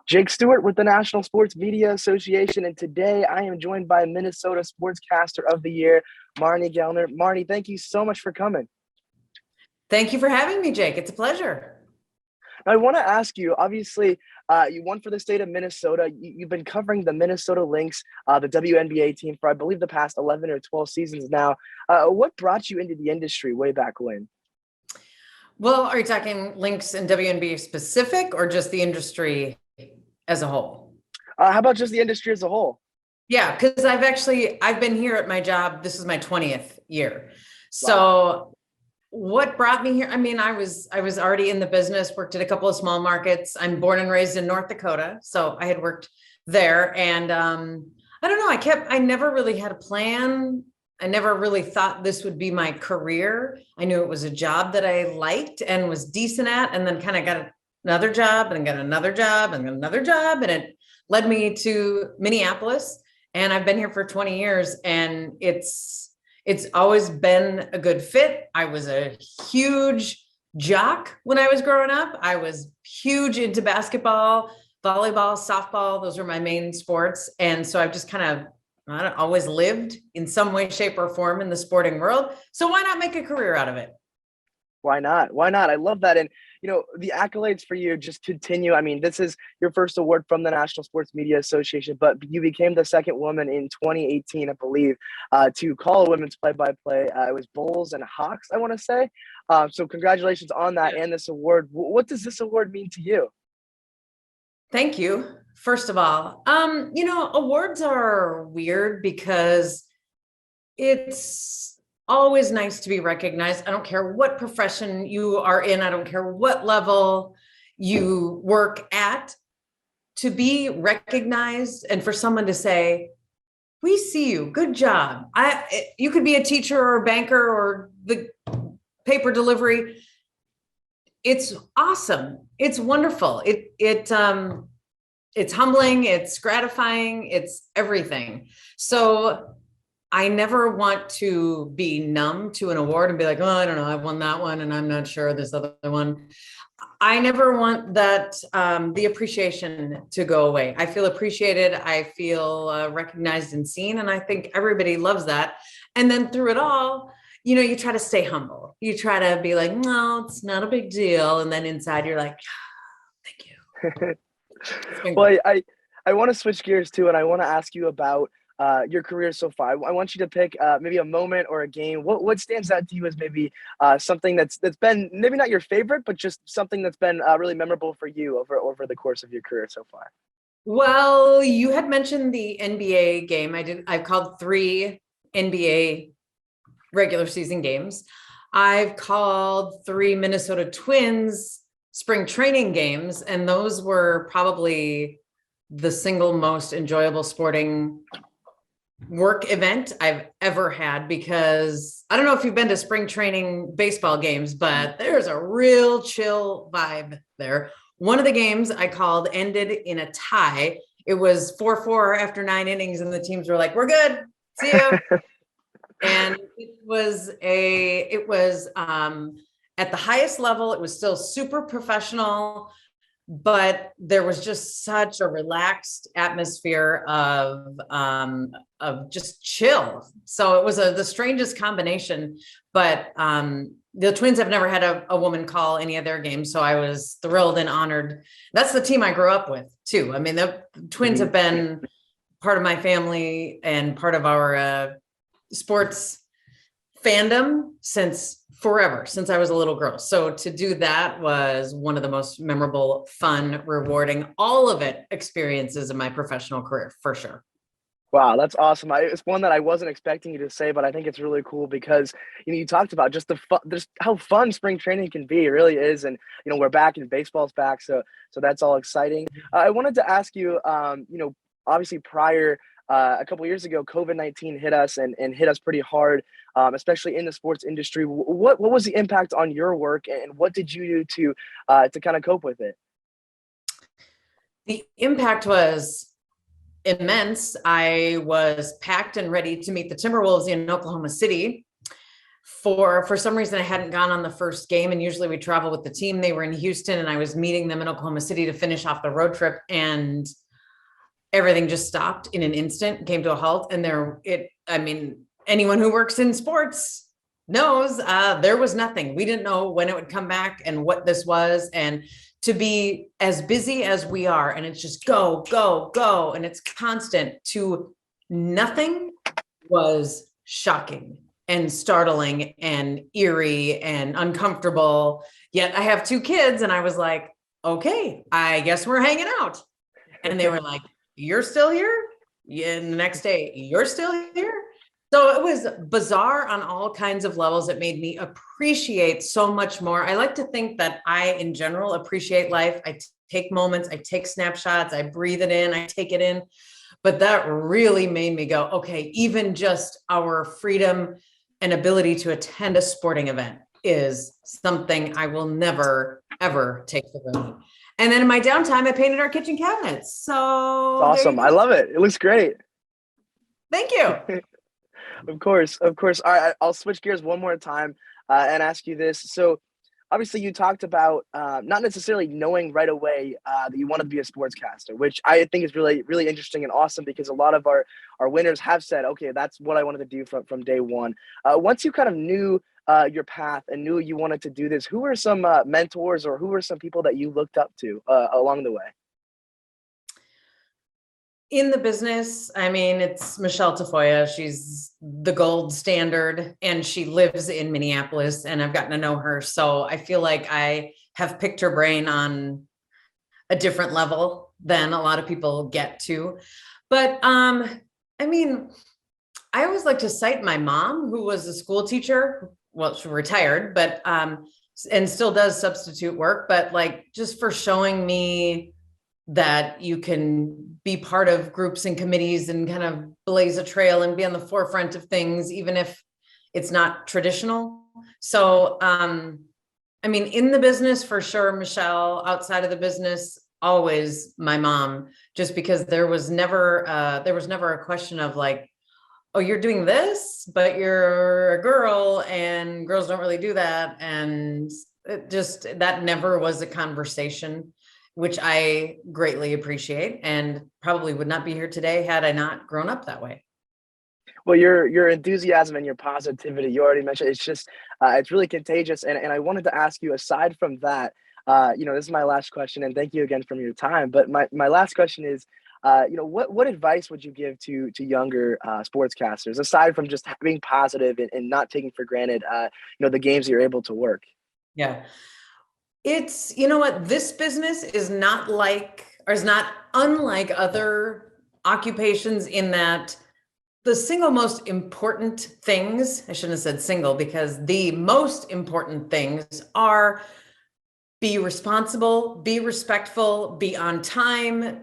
Jake Stuart with the National Sports Media Association, and today I am joined by Minnesota Sportscaster of the Year, Marney Gellner. Marney, thank you so much for coming. Thank you for having me, Jake. It's a pleasure. I want to ask you, obviously, you won for the state of Minnesota. You've been covering the Minnesota Lynx, the WNBA team, for, I believe, the past 11 or 12 seasons now. What brought you into the industry way back when? Well, are you talking Lynx and WNBA specific or just the industry as a whole? How about just the industry as a whole? Yeah, because I've been here at my job. This is my 20th year. So Wow. What brought me here? I mean, I was already in the business, worked at a couple of small markets. I'm born and raised in North Dakota. So I had worked there, and I don't know, I never really had a plan. I never really thought this would be my career. I knew it was a job that I liked and was decent at, and then kind of got another job and got another job and another job. And it led me to Minneapolis, and I've been here for 20 years, and it's always been a good fit. I was a huge jock when I was growing up. I was huge into basketball, volleyball, softball. Those were my main sports. And so I've just kind of always lived in some way, shape, or form in the sporting world. So why not make a career out of it? Why not? Why not? I love that. And, the accolades for you just continue. I mean, this is your first award from the National Sports Media Association, but you became the second woman in 2018, I believe, to call a women's play-by-play. It was Bulls and Hawks, I want to say. So congratulations on that and this award. What does this award mean to you? Thank you. First of all, awards are weird because it's always nice to be recognized. I don't care what profession you are in. I don't care what level you work at. To be recognized and for someone to say, we see you, good job. You could be a teacher or a banker or the paper delivery. It's awesome. It's wonderful. It's humbling. It's gratifying. It's everything. So I never want to be numb to an award and be like, oh, I don't know, I won that one and I'm not sure this other one. I never want that, the appreciation to go away. I feel appreciated. I feel recognized and seen. And I think everybody loves that. And then through it all, you try to stay humble. You try to be like, no, it's not a big deal. And then inside you're like, oh, thank you. Well, I want to switch gears too. And I want to ask you about your career so far. I want you to pick maybe a moment or a game. What stands out to you as maybe something that's been maybe not your favorite, but just something that's been really memorable for you over the course of your career so far? Well, you had mentioned the NBA game. I've called 3 NBA regular season games. I've called 3 Minnesota Twins spring training games, and those were probably the single most enjoyable sporting work event I've ever had, because I don't know if you've been to spring training baseball games, but there's a real chill vibe there. One of the games I called ended in a tie. It was 4-4 after 9 innings, and the teams were like, we're good, see ya. And it was at the highest level. It was still super professional, but there was just such a relaxed atmosphere of just chill. So it was the strangest combination, but the Twins have never had a woman call any of their games. So I was thrilled and honored. That's the team I grew up with too. I mean, the Twins have been part of my family and part of our sports fandom since forever, since I was a little girl. So to do that was one of the most memorable, fun, rewarding, all of it experiences in my professional career, for sure. Wow, that's awesome. It's one that I wasn't expecting you to say, but I think it's really cool because, you talked about just just how fun spring training can be. It really is. And, we're back and baseball's back. So that's all exciting. I wanted to ask you, obviously prior, a couple of years ago, COVID-19 hit us and hit us pretty hard, especially in the sports industry. What was the impact on your work, and what did you do to kind of cope with it? The impact was immense. I was packed and ready to meet the Timberwolves in Oklahoma City for some reason I hadn't gone on the first game, and usually we travel with the team. They were in Houston and I was meeting them in Oklahoma City to finish off the road trip, and everything just stopped in an instant, came to a halt. And anyone who works in sports knows there was nothing. We didn't know when it would come back and what this was. And to be as busy as we are, and it's just go, go, go, and it's constant, to nothing was shocking and startling and eerie and uncomfortable. Yet I have 2 kids and I was like, okay, I guess we're hanging out. And they were like, you're still here? Yeah, and the next day, you're still here? So it was bizarre on all kinds of levels. It made me appreciate so much more. I like to think that I, in general, appreciate life. I take moments, I take snapshots, I breathe it in, I take it in. But that really made me go, okay, even just our freedom and ability to attend a sporting event is something I will never, ever take for granted. And then in my downtime, I painted our kitchen cabinets. So awesome. I love it. It looks great. Thank you. Of course. All right, I'll switch gears one more time and ask you this. So obviously you talked about not necessarily knowing right away that you want to be a sportscaster, which I think is really, really interesting and awesome, because a lot of our winners have said, okay, that's what I wanted to do from day one. Once you kind of knew your path and knew you wanted to do this, who were some mentors, or who were some people that you looked up to along the way? In the business, it's Michelle Tafoya. She's the gold standard, and she lives in Minneapolis, and I've gotten to know her. So I feel like I have picked her brain on a different level than a lot of people get to. But I always like to cite my mom, who was a school teacher. Well, she retired, but and still does substitute work, but like, just for showing me that you can be part of groups and committees and kind of blaze a trail and be on the forefront of things, even if it's not traditional. So, in the business, for sure, Michelle. Outside of the business, always my mom, just because there was never a question of like, oh, you're doing this, but you're a girl and girls don't really do that. And that never was a conversation, which I greatly appreciate, and probably would not be here today had I not grown up that way. Well, your enthusiasm and your positivity, you already mentioned, it's just, it's really contagious. And I wanted to ask you, aside from that, this is my last question, and thank you again for your time. But my last question is, what advice would you give to younger sportscasters, aside from just being positive and not taking for granted, the games you're able to work? Yeah. It's, this business is not unlike other occupations, in that the single most important things, I shouldn't have said single, because the most important things are: be responsible, be respectful, be on time,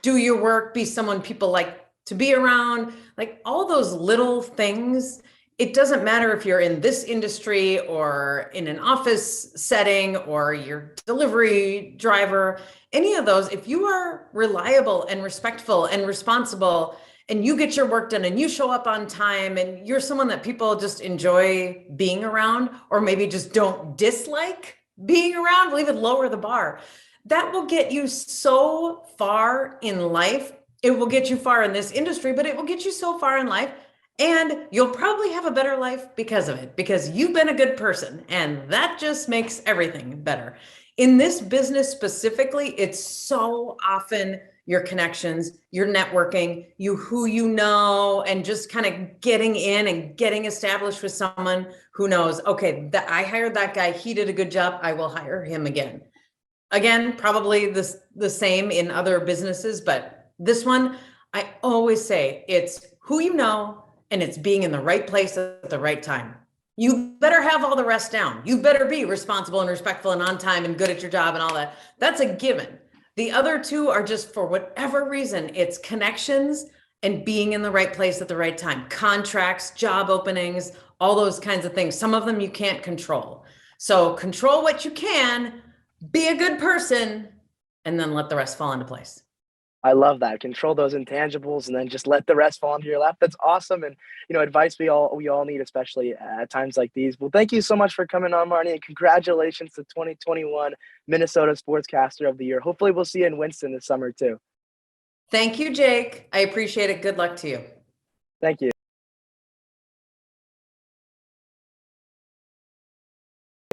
do your work, be someone people like to be around, like all those little things. It doesn't matter if you're in this industry or in an office setting or you're delivery driver, any of those, if you are reliable and respectful and responsible, and you get your work done and you show up on time, and you're someone that people just enjoy being around, or maybe just don't dislike being around, we'll even lower the bar. That will get you so far in life. It will get you far in this industry, but it will get you so far in life. And you'll probably have a better life because of it, because you've been a good person, and that just makes everything better. In this business specifically, it's so often your connections, your networking, who you know, and just kind of getting in and getting established with someone who knows, okay, I hired that guy, he did a good job, I will hire him again. Again, probably the same in other businesses, but this one, I always say it's who you know, and it's being in the right place at the right time. You better have all the rest down. You better be responsible and respectful and on time and good at your job and all that. That's a given. The other two are just, for whatever reason, it's connections and being in the right place at the right time. Contracts, job openings, all those kinds of things. Some of them you can't control. So control what you can, be a good person, and then let the rest fall into place. I love that. Control those intangibles and then just let the rest fall into your lap. That's awesome. And, advice we all need, especially at times like these. Well, thank you so much for coming on, Marnie, and congratulations to 2021 Minnesota Sportscaster of the Year. Hopefully we'll see you in Winston this summer too. Thank you, Jake. I appreciate it. Good luck to you. Thank you.